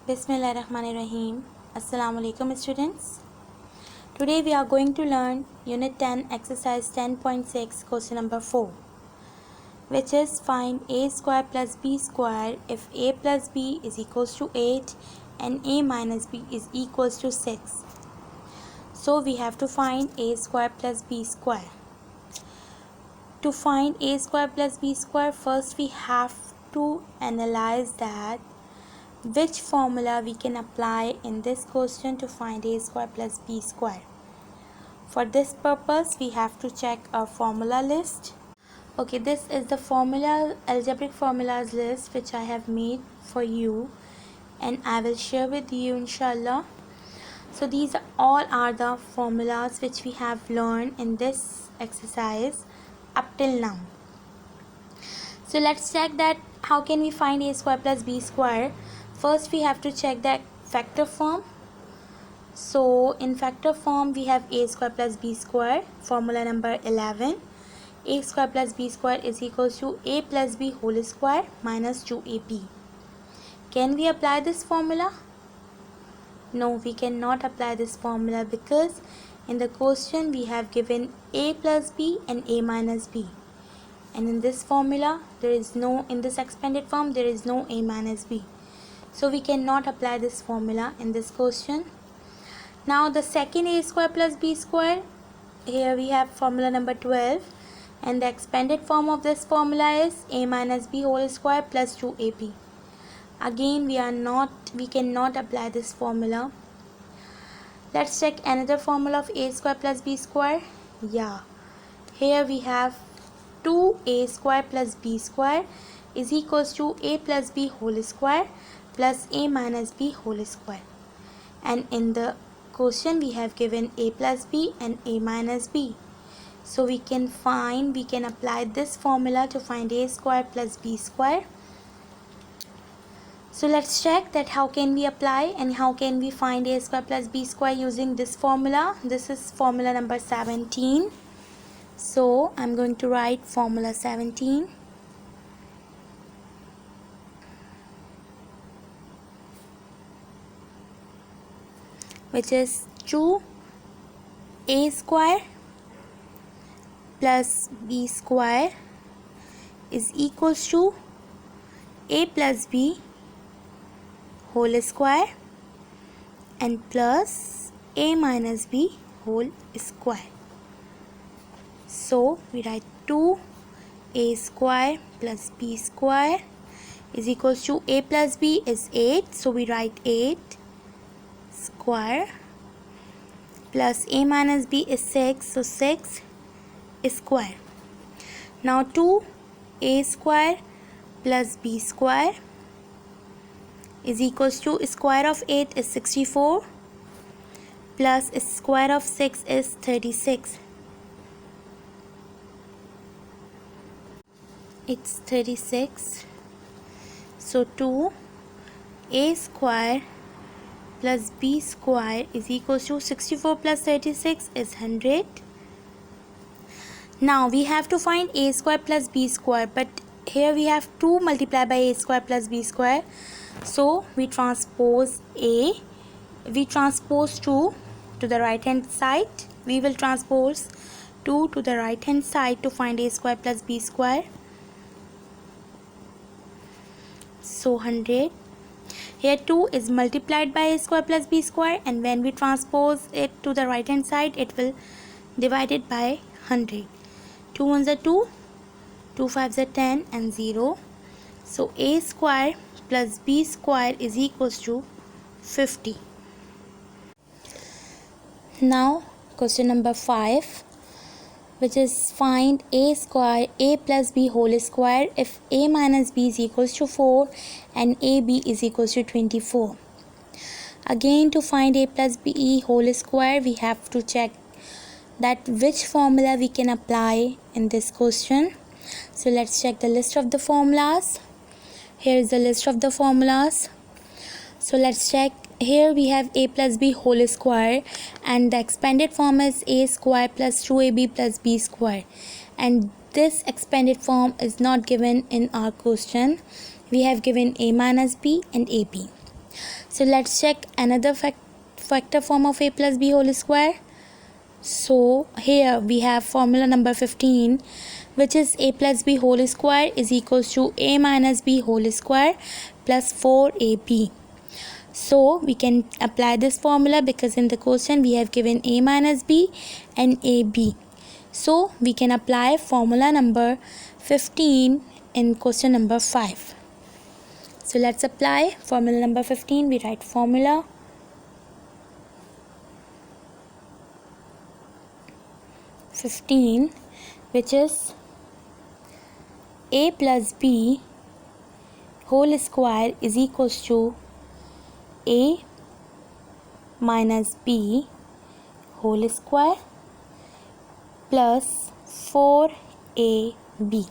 Bismillahirrahmanirrahim. Assalamu alaikum students. Today we are going to learn Unit 10 Exercise 10.6 question number 4, which is find a square plus b square if a plus b is equals to 8 and a minus b is equals to 6. So we have to find a square plus b square. To find a square plus b square, first we have to analyze that which formula we can apply in this question to find a square plus b square. For this purpose, we have to check our formula list. Okay, this is the algebraic formulas list which I have made for you and I will share with you inshallah. So these all are the formulas which we have learned in this exercise up till now. So let's check that how can we find a square plus b square. First we have to check the factor form. So in factor form we have a square plus b square, formula number 11. A square plus b square is equals to a plus b whole square minus 2ab. Can we apply this formula? No, we cannot apply this formula because in the question we have given a plus b and a minus b. And in this formula in this expanded form there is no a minus b. So we cannot apply this formula in this question. Now the second a square plus b square, here we have formula number 12 and the expanded form of this formula is a minus b whole square plus 2ab. Again we cannot apply this formula. Let's check another formula of a square plus b square. Yeah, here we have 2a square plus b square is equals to a plus b whole square plus a minus b whole square. And in the question we have given a plus b and a minus b. So we can apply this formula to find a square plus b square. So let's check that how can we apply and how can we find a square plus b square using this formula. This is formula number 17. So I'm going to write formula 17. Which is 2a square plus b square is equals to a plus b whole square and plus a minus b whole square. So we write 2a square plus b square is equals to a plus b is 8. So we write 8 square plus a minus b is 6. So 6 square. Now 2a square plus b square is equals to square of 8 is 64 plus square of 6 is 36. It's 36. So 2a square plus b square is equals to 64 plus 36 is 100. Now we have to find a square plus b square, but here we have 2 multiplied by a square plus b square. So we transpose 2 to the right hand side. We will transpose 2 to the right hand side to find a square plus b square. So 100. Here 2 is multiplied by a square plus b square, and when we transpose it to the right hand side it will divide it by 100. 2 ones are 2, 2 5s are 10 and 0. So a square plus b square is equals to 50. Now question number 5, which is find a square a plus b whole square if a minus b is equals to 4 and ab is equals to 24. Again, to find a plus b whole square we have to check that which formula we can apply in this question. So let's check the list of the formulas. Here is the list of the formulas. So let's check. Here we have a plus b whole square and the expanded form is a square plus 2ab plus b square, and this expanded form is not given in our question. We have given a minus b and ab. So let's check another factor form of a plus b whole square. So here we have formula number 15, which is a plus b whole square is equals to a minus b whole square plus 4ab. So we can apply this formula because in the question we have given a minus b and ab. So we can apply formula number 15 in question number 5. So let's apply formula number 15. We write formula which is a plus b whole square is equals to a minus b whole square plus 4ab.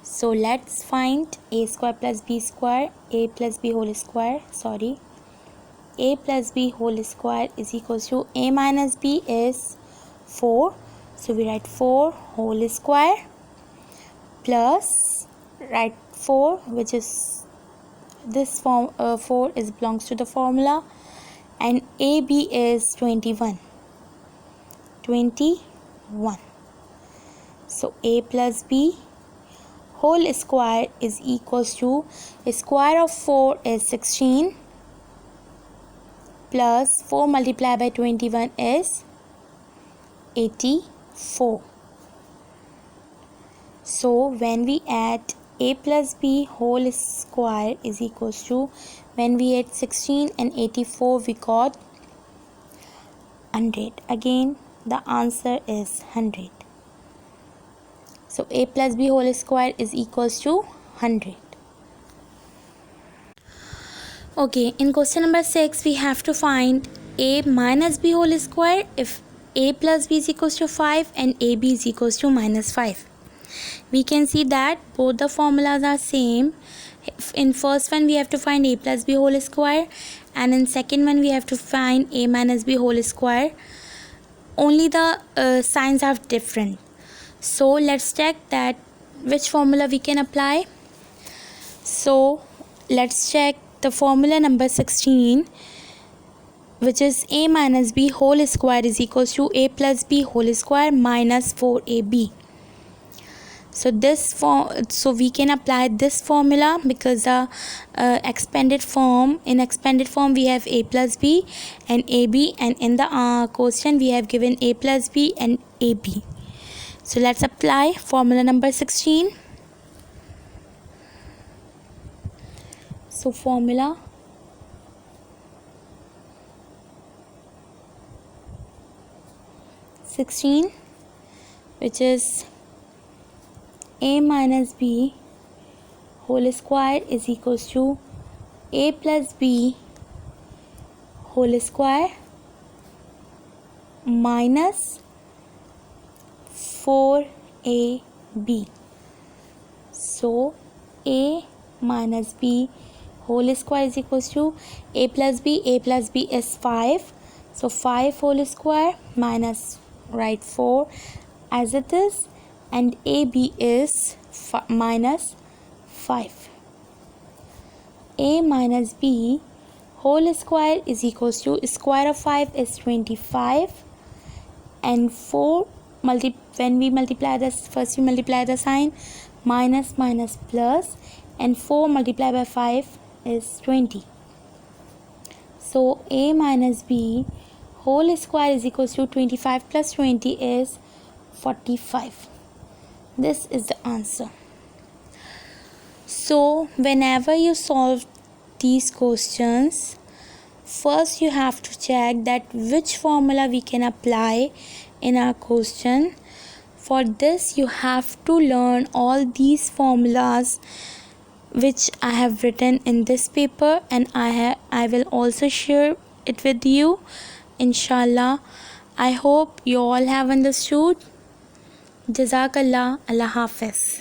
So let's find a square plus b square, a plus b whole square, a plus b whole square is equals to a minus b is 4. So we write 4 whole square plus write 4, which is this form 4 is belongs to the formula, and ab is 21. So a plus b whole square is equals to square of 4 is 16 plus 4 multiplied by 21 is 84. So when we add a plus b whole square is equals to, when we add 16 and 84 we got 100. Again the answer is 100. So a plus b whole square is equals to 100. Okay, in question number 6 we have to find a minus b whole square if a plus b is equals to 5 and ab is equals to minus 5. We can see that both the formulas are same. In first one we have to find a plus b whole square, and in second one we have to find a minus b whole square. Only the signs are different. So let's check that which formula we can apply. So let's check the formula number 16, which is a minus b whole square is equals to a plus b whole square minus 4ab. So we can apply this formula because the expanded form we have a plus b and ab, and in the question we have given a plus b and ab. So let's apply formula number 16. So formula which is a minus b whole square is equals to a plus b whole square minus 4ab. So a minus b whole square is equals to a plus b is 5. So 5 whole square minus write 4 as it is, and ab is minus 5. A minus b whole square is equals to square of 5 is 25, and 4 when we multiply this, first we multiply the sign, minus minus plus, and 4 multiplied by 5 is 20. So a minus b whole square is equals to 25 plus 20 is 45. This is the answer. So whenever you solve these questions, first you have to check that which formula we can apply in our question. For this you have to learn all these formulas which I have written in this paper, and I will also share it with you, inshallah. I hope you all have understood. Jazakallah. Allah Hafiz.